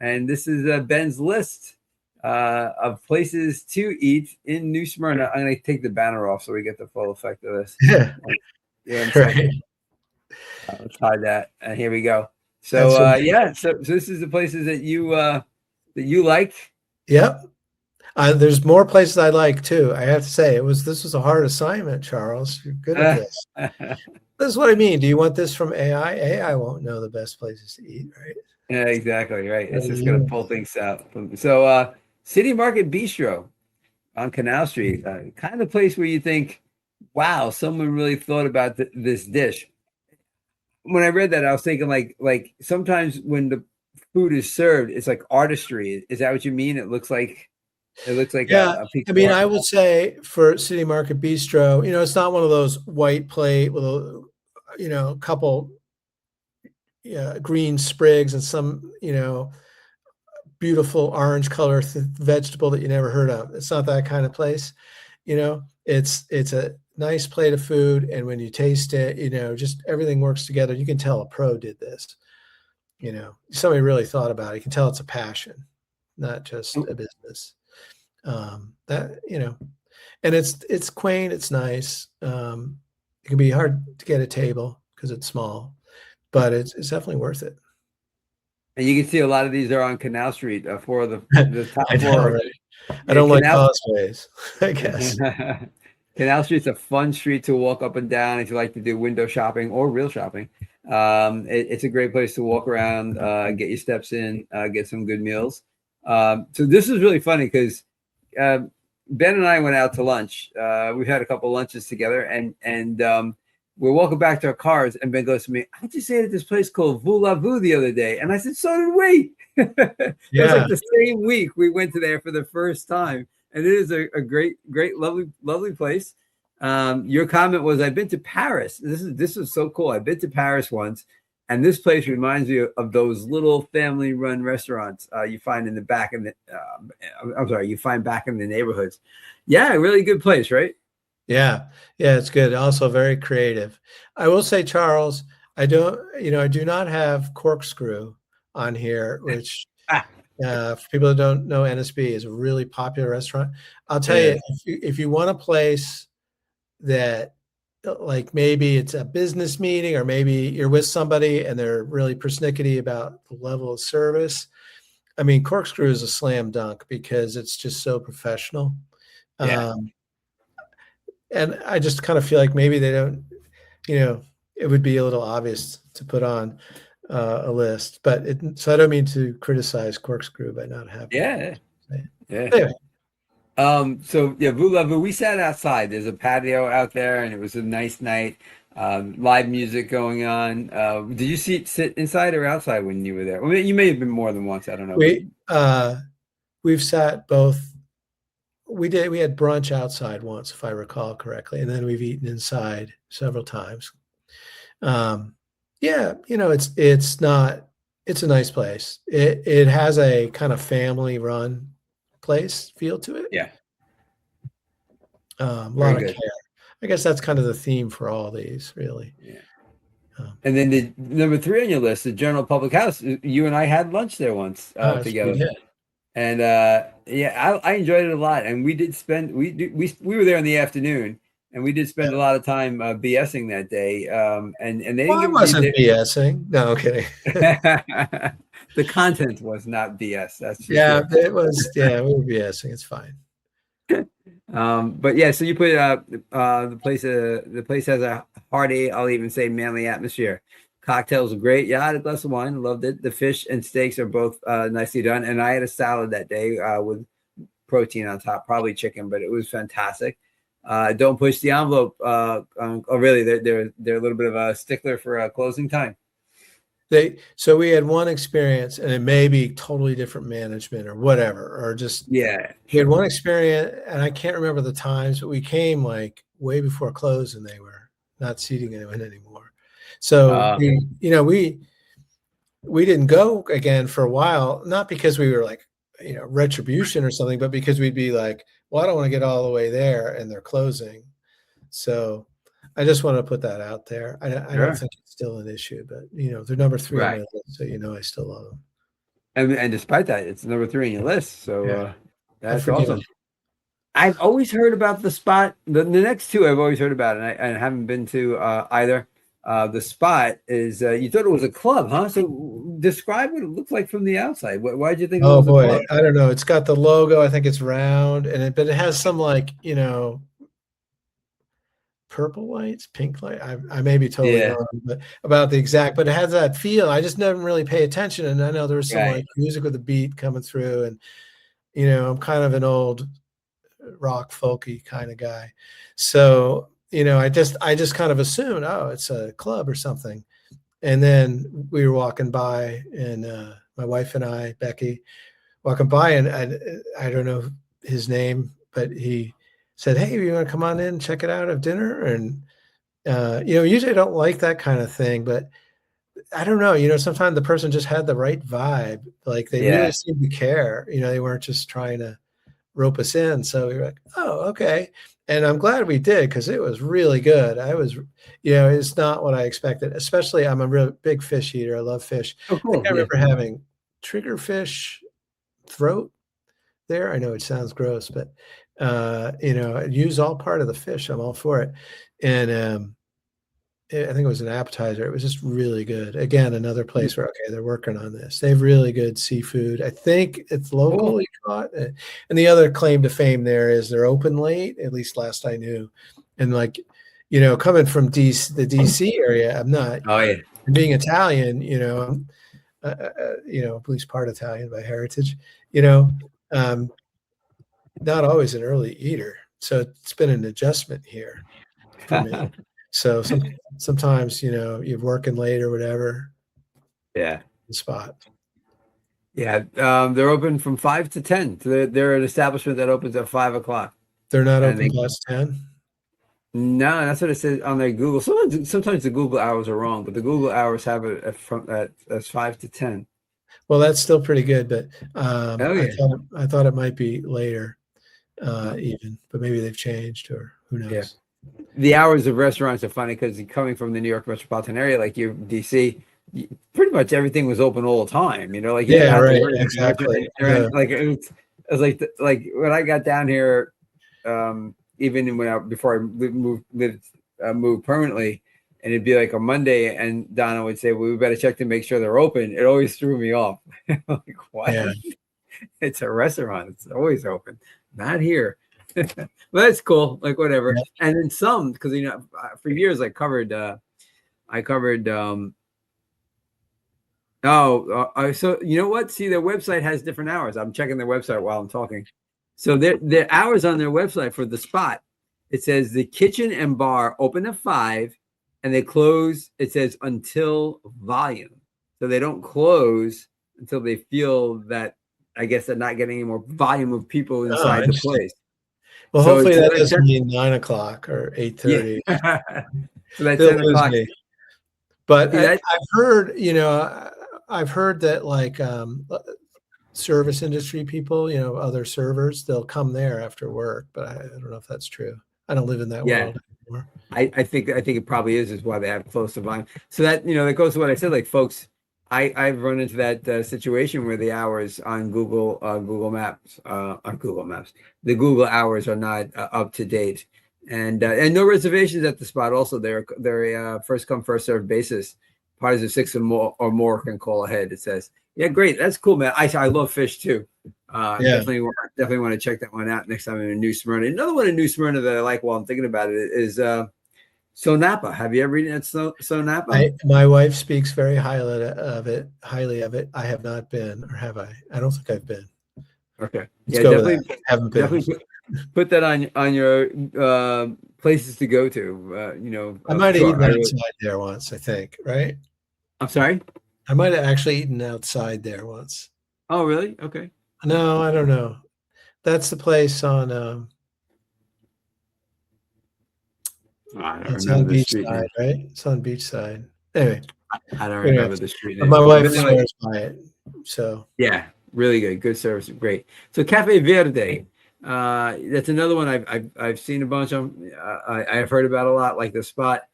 and this is Ben's list of places to eat in New Smyrna. I'm going to take the banner off so we get the full effect of this. Yeah, right. Let's hide that. And here we go. So yeah, so this is the places that you like. Yep. There's more places I like too. I have to say, this was a hard assignment, Charles. You're good at this. This is what I mean. Do you want this from AI? AI won't know the best places to eat, right? Yeah, exactly. Right. It's just going to pull things out. So City Market Bistro on Canal Street, kind of place where you think, wow, someone really thought about this dish. When I read that, I was thinking like sometimes when the food is served, it's like artistry. Is that what you mean? It looks like yeah. I mean, I would say for City Market Bistro, it's not one of those white plate with a couple green sprigs and some beautiful orange color vegetable that you never heard of. It's not that kind of place. It's a nice plate of food, and when you taste it, just everything works together. You can tell a pro did this. Somebody really thought about it. You can tell it's a passion, not just a business. And it's quaint, it's nice. It can be hard to get a table because it's small, but it's definitely worth it. And you can see a lot of these are on Canal Street. For the top four. Right? I don't like causeways, I guess. Canal Street's a fun street to walk up and down if you like to do window shopping or real shopping. It's a great place to walk around, get your steps in, get some good meals. So this is really funny because Ben and I went out to lunch. We've had a couple lunches together, and we're walking back to our cars, and Ben goes to me, I just ate at this place called Vou La Vou the other day. And I said, so did we. It was like the same week we went to there for the first time. And it is a great, lovely place. Your comment was, I've been to Paris. This is so cool. I've been to Paris once, and this place reminds me of those little family-run restaurants you find in the back in the. You find back in the neighborhoods. Yeah, a really good place, right? Yeah, it's good. Also very creative. I will say, Charles, I do not have Corkscrew on here, which for people that don't know, NSB is a really popular restaurant. I'll tell you, if you want a place that, like, maybe it's a business meeting or maybe you're with somebody and they're really persnickety about the level of service, I mean, Corkscrew is a slam dunk because it's just so professional. And I just kind of feel like maybe they don't, it would be a little obvious to put on a list, so I don't mean to criticize Corkscrew by not having. Yeah. Anyway. So yeah, Vou La Vou, we sat outside. There's a patio out there, and it was a nice night. Live music going on. Did you sit inside or outside when you were there? Well, you may have been more than once. I don't know. We've sat both. We had brunch outside once, if I recall correctly, and then we've eaten inside several times. It's a nice place. It has a kind of family run place feel to it. Yeah. A lot of care. I guess that's kind of the theme for all these, really. Yeah. And then the number 3 on your list, the General Public House. You and I had lunch there once together. And I enjoyed it a lot. And we did spend we were there in the afternoon, and we did spend a lot of time BSing that day. And they didn't give wasn't BSing. No, kidding. The content was not BS. That's sure. It was. Yeah, we were BSing. It's fine. But yeah, so you put the place has a hearty, I'll even say manly atmosphere. Cocktails are great. Yeah, I had a glass of wine. Loved it. The fish and steaks are both nicely done. And I had a salad that day with protein on top, probably chicken, but it was fantastic. Don't push the envelope. Really, they're a little bit of a stickler for closing time. So we had one experience, and it may be totally different management or whatever, or just we had one experience, and I can't remember the times, but we came like way before close, and they were not seating anyone anymore. So we didn't go again for a while, not because we were like retribution or something, but because we'd be like, well, I don't want to get all the way there, and they're closing. So I just want to put that out there. I don't think it's still an issue, but they're number 3 on my list, so I still love them. And despite that, it's number 3 on your list. So Yeah, I've that's forgiven. awesome. I've always heard about the spot. The next two I've always heard about, and I haven't been to either. The spot is you thought it was a club, huh? So describe what it looked like from the outside. Why did you think it Oh was a boy, club? I don't know. It's got the logo. I think it's round, but it has some like purple lights, pink light. I may be totally Yeah, wrong, but about the exact. But it has that feel. I just never really pay attention, and I know there was some right. like music with a beat coming through, and I'm kind of an old rock folky kind of guy, so I just kind of assumed, oh, it's a club or something. And then we were walking by, and my wife and I, Becky, walking by, and I don't know his name, but he said, "Hey, you want to come on in, check it out, have dinner?" And usually I don't like that kind of thing, but I don't know. Sometimes the person just had the right vibe, like they really Yeah. seemed to care. They weren't just trying to rope us in. So we were like, "Oh, okay." And I'm glad we did because it was really good. It's not what I expected. Especially, I'm a real big fish eater. I love fish. Oh, I think cool. I Yeah. remember having triggerfish throat there. I know it sounds gross, but use all part of the fish. I'm all for it. And I think it was an appetizer. It was just really good. Again, another place where, okay, they're working on this. They have really good seafood. I think it's Cool. locally caught. And the other claim to fame there is they're open late, at least last I knew. And like, coming from the DC area, I'm not, Oh yeah. being Italian, at least part Italian by heritage, you know, um, not always an early eater. So it's been an adjustment here for me. So sometimes, you're working late or whatever, Yeah. the spot. Yeah. They're open from 5 to 10. So they're an establishment that opens at 5 o'clock. They're not And open they past 10. no, that's what it says on their Google. Sometimes the Google hours are wrong, but the Google hours have it as 5 to 10. Well, that's still pretty good, but Oh yeah. I thought it might be later, Uh, even, but maybe they've changed or who yeah. knows. The hours of restaurants are funny because coming from the New York metropolitan area, like you, DC, pretty much everything was open all the time. Like you didn't Yeah, have to right, worry about exactly. like it was like when I got down here, even before I moved permanently, and it'd be like a Monday, and Donna would say, "Well, we better check to make sure they're open." It always threw me off. Like what? Yeah, It's a restaurant. It's always open. Not here. But that's cool. Like whatever. yeah. And then some, because for years I covered so you know what? See, their website has different hours. I'm checking their website while I'm talking. So their hours on their website for the spot, it says the kitchen and bar open at 5 and they close, it says until volume. So they don't close until they feel that I guess they're not getting any more volume of people Oh, inside the interesting. place. Well, So hopefully it's that like doesn't mean 9 o'clock or yeah. 8:30. So that They'll 10 lose o'clock. me. But See that? I've heard that like service industry people, other servers, they'll come there after work, but I don't know if that's true. I don't live in that Yeah. world anymore. I think it probably is why they have close to volume. So that goes to what I said. Like folks, I've run into that situation where the hours on Google Maps the Google hours are not up to date, and no reservations at the spot. Also, they're a first come first served basis. Parties of 6 or more can call ahead. It says, yeah, great, that's cool, man. I love fish too. Yeah. Definitely want to check that one out next time I'm in New Smyrna. Another one in New Smyrna that I like while I'm thinking about it is Sonapa. Have you ever eaten at Sonapa? My wife speaks very highly of it. I have not been, or have I? I don't think I've been. Okay. Let's Yeah, go with that. Haven't been. definitely put that on your places to go to. I might have Sure. eaten outside there once, I think, right? I'm sorry. I might have actually eaten outside there once. Oh, really? Okay. No, I don't know. That's the place on I don't it's on remember the street beachside, name. right? It's on beachside. Anyway, I don't anyway, remember the street but name. my I've wife been there like swears by it. So yeah, really good service, great. So Cafe Verde, that's another one I've seen a bunch of. I've heard about a lot, like the spot.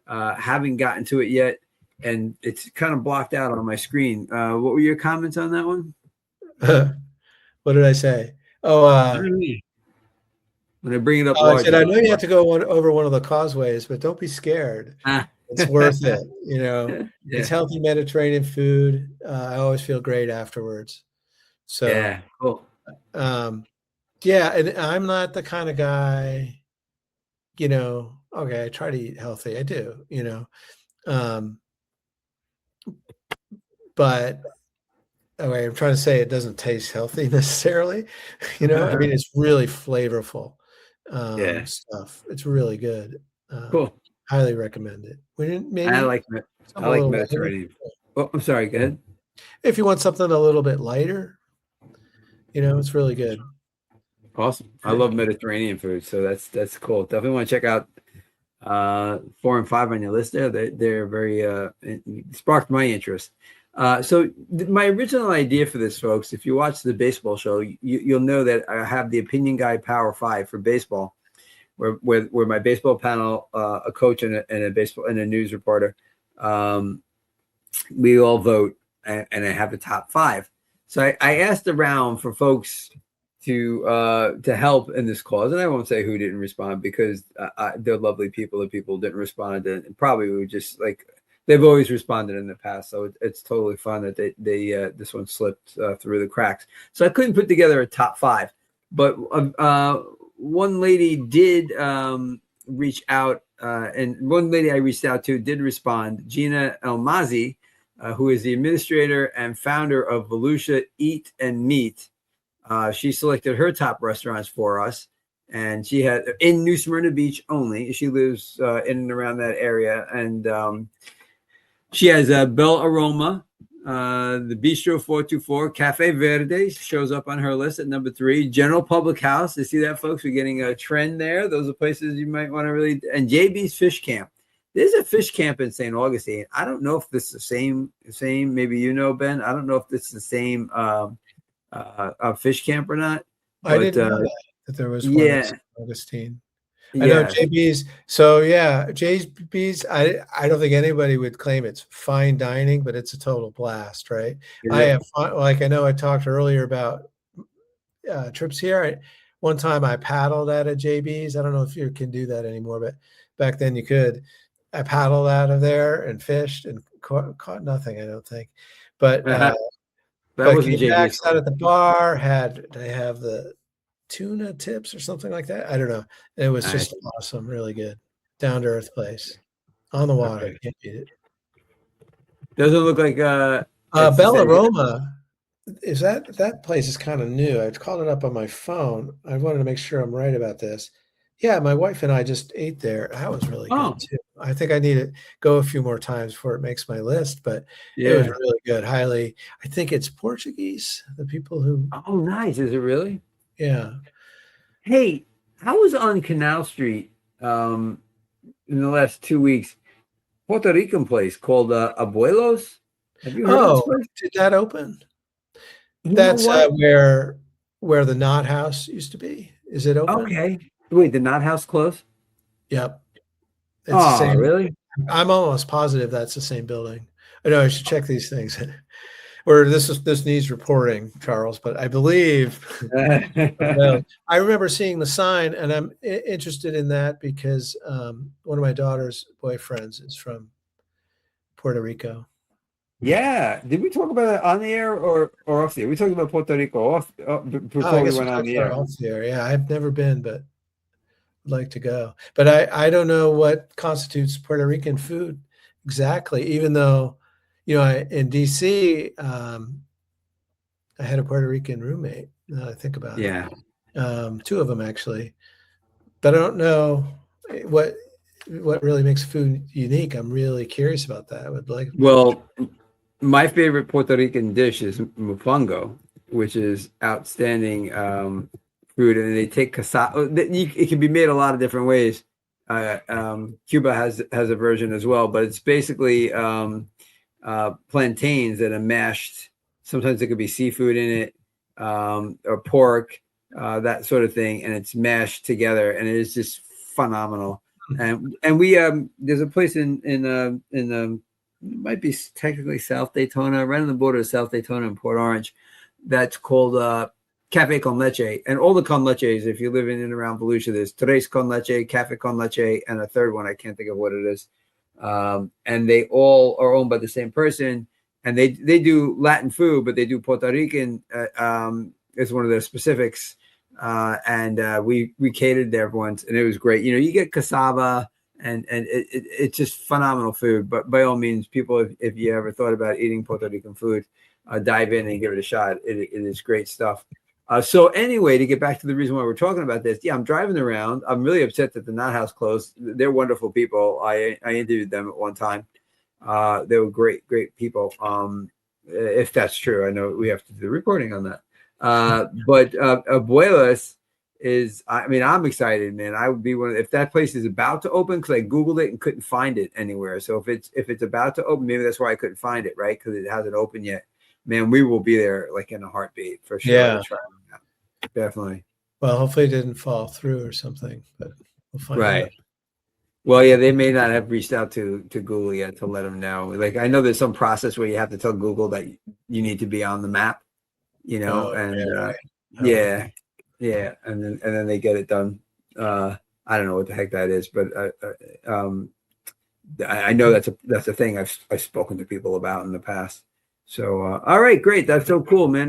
Haven't gotten to it yet. and it's kind of blocked out on my screen. What were your comments on that one? What did I say? Oh, When I bring it up I large, said, it's I not know you have to go over one of the causeways, but don't be scared. ah. It's worth it. You know, Yeah, it's healthy Mediterranean food. I always feel great afterwards. So, yeah, cool. um, yeah, and I'm not the kind of guy, okay, I try to eat healthy. I do, um, but okay, I'm trying to say it doesn't taste healthy necessarily. I mean, it's really flavorful Yeah, stuff. It's really good. cool. Highly recommend it. I Maybe like I something a like little lighter. Mediterranean. Oh, I'm sorry. Go ahead. If you want something a little bit lighter, it's really good. Awesome. I love Mediterranean food, so that's cool. Definitely want to check out 4 and 5 on your list there. They're very it sparked my interest. My original idea for this, folks, if you watch the baseball show, you'll know that I have the Opinion Guy Power Five for baseball, where my baseball panel, a coach and a baseball and a news reporter, um, we all vote, and I have the top five. So I asked around for folks to help in this cause, and I won't say who didn't respond because they're lovely people. The people didn't respond, and probably would just like they've always responded in the past. So it's totally fun that they this one slipped through the cracks. So I couldn't put together a top five, but one lady did reach out, and one lady I reached out to did respond, Gina Elmazi, who is the administrator and founder of Volusia Eat and Meat. She selected her top restaurants for us, and she had in New Smyrna Beach only. She lives in and around that area, and she has a Bel Aroma, the Bistro 424, Cafe Verde shows up on her list at number 3. General Public House, you see that, folks? We're getting a trend there. Those are places you might want to really. And JB's Fish Camp. There's a fish camp in St. Augustine. I don't know if this is the same. Maybe Ben. I don't know if this is the same fish camp or not. I But didn't know that there was one in yeah, St. Augustine. I know yeah, JB's. So yeah, JB's. I don't think anybody would claim it's fine dining, but it's a total blast, right? is I it? have fun, like I know I talked earlier about trips here. One time I paddled at a JB's. I don't know if you can do that anymore, but back then you could. I paddled out of there and fished and caught nothing, I don't think. But That wasn't came back, JB's sat fault. at the bar, they have the tuna tips or something like that. I don't know. It was Nice. just awesome, really good. Down to earth place. On the water. Okay. Can't beat it. Doesn't look like it's the Bella same. Roma, is that place is kind of new. I called it up on my phone. I wanted to make sure I'm right about this. Yeah, my wife and I just ate there. That was really Oh, good too. I think I need to go a few more times before it makes my list, but it was yeah. really good. Highly, I think it's Portuguese. The people who, Oh, nice. Is it really? yeah. Hey, I was on Canal Street um, in the last 2 weeks. Puerto Rican place called Abuelos. Have you heard of this Oh, place? did that open? You know That's what? where the Knot House used to be. Is it open? Okay. Wait, the Knot House closed? Yep. It's the Oh, same. really? I'm almost positive that's the same building. I know I should check these things. Or this needs reporting, Charles, but I believe well, I remember seeing the sign, and I'm interested in that because one of my daughter's boyfriends is from Puerto Rico. Yeah. Did we talk about it on the air or off the air? We talked about Puerto Rico Oh, I before we guess we went on talked the about air. off there. Yeah, I've never been, but would like to go. But I don't know what constitutes Puerto Rican food exactly, even though, in DC, I had a Puerto Rican roommate. Now that I think about it, Yeah. two of them actually. But I don't know what really makes food unique. I'm really curious about that. I would like. Well, my favorite Puerto Rican dish is mofongo, which is outstanding food, and they take cassava. It can be made a lot of different ways. Cuba has a version as well, but it's basically plantains that are mashed. Sometimes it could be seafood in it, or pork, that sort of thing, and it's mashed together, and it is just phenomenal. And we there's a place in might be technically South Daytona, right on the border of South Daytona and Port Orange. That's called Cafe Con Leche. And all the con leches, if you live in and around Volusia, there's Tres Con Leche, Cafe Con Leche, and a third one. I can't think of what it is. And they all are owned by the same person. And they do Latin food, but they do Puerto Rican is one of their specifics. We catered there once, and it was great. You get cassava, and it's just phenomenal food. But by all means, people, if you ever thought about eating Puerto Rican food, dive in and give it a shot. It is great stuff. So anyway, to get back to the reason why we're talking about this, yeah, I'm driving around. I'm really upset that the Knot House closed. They're wonderful people. I interviewed them at one time. They were great people. If that's true, I know we have to do the reporting on that. But Abuelas is, I'm excited, man. I would be if that place is about to open, because I Googled it and couldn't find it anywhere. So if it's about to open, maybe that's why I couldn't find it, right? Because it hasn't opened yet. Man, we will be there like in a heartbeat for sure. Yeah. Definitely. Well, hopefully it didn't fall through or something, but we'll find out. Well, yeah, they may not have reached out to Google yet to let them know. Like, I know there's some process where you have to tell Google that you need to be on the map, and then they get it done. I don't know what the heck that is, but I know that's a thing I've spoken to people about in the past. So, all right, great. That's so cool, man.